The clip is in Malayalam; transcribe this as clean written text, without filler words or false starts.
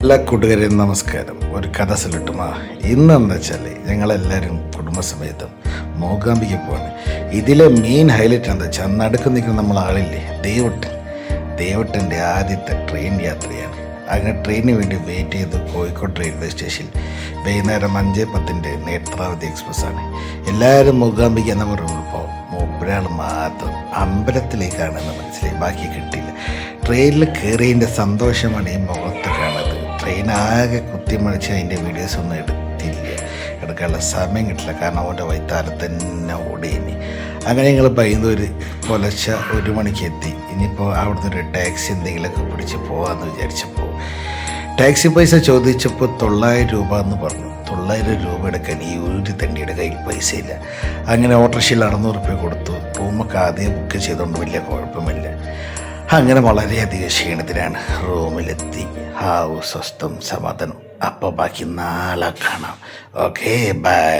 എല്ലാ കൂട്ടുകാരെയും നമസ്കാരം. ഒരു കഥ സൊല്ലട്ടുമാ. ഇന്നെന്ന് വെച്ചാൽ ഞങ്ങളെല്ലാവരും കുടുംബസമേതം മൂകാംബിക പോവാണ്. ഇതിലെ മെയിൻ ഹൈലൈറ്റ് എന്താ വെച്ചാൽ നടുക്ക് നിൽക്കുന്ന നമ്മളാളില്ലേ, ദേവട്ടൻ്റെ ആദ്യത്തെ ട്രെയിൻ യാത്രയാണ്. അങ്ങനെ ട്രെയിനിന് വേണ്ടി വെയിറ്റ് ചെയ്ത് കോഴിക്കോട് റെയിൽവേ സ്റ്റേഷനിൽ വൈകുന്നേരം 5:10 നേത്രാവതി എക്സ്പ്രസ്സാണ്. എല്ലാവരും മൂകാംബിക എന്ന് പറയുമ്പോൾ മൂപ്പരാൾ മാത്രം അമ്പലത്തിലേക്കാണെന്ന് മനസ്സിലായി, ബാക്കി കിട്ടിയില്ല. ട്രെയിനിൽ കയറിയതിൻ്റെ സന്തോഷമാണ് ഈ മുഖത്ത് കാണുന്നത്. ട്രെയിൻ ആകെ കുത്തിമറിച്ച് അതിൻ്റെ വീഡിയോസ് ഒന്നും എടുക്കാനുള്ള സമയം കിട്ടില്ല, കാരണം അവൻ്റെ വൈത്താലം തന്നെ ഓടിയിനി. അങ്ങനെ ഞങ്ങൾ പയ്യന്നൂര് പുലർച്ചെ 1 മണിക്ക് എത്തി. ഇനിയിപ്പോൾ അവിടുന്ന് ഒരു ടാക്സി എന്തെങ്കിലുമൊക്കെ പിടിച്ച് പോകാമെന്ന് വിചാരിച്ചപ്പോൾ ടാക്സി പൈസ ചോദിച്ചപ്പോൾ 900 രൂപ എന്ന് പറഞ്ഞു. 900 രൂപ എടുക്കാൻ ഈ ഒരു തണ്ടിയുടെ കയ്യിൽ പൈസ ഇല്ല. അങ്ങനെ ഓട്ടോറിക്ഷയിൽ 600 രൂപ കൊടുത്തു. റൂമൊക്കെ ആദ്യം ബുക്ക് ചെയ്തുകൊണ്ട് വലിയ കുഴപ്പമില്ല. അങ്ങനെ വളരെയധികം ക്ഷീണത്തിലാണ് റൂമിലെത്തി. സ്വസ്ഥം സമാധാനം. അപ്പോൾ ബാക്കി നാളെ കാണാം. Okay, by.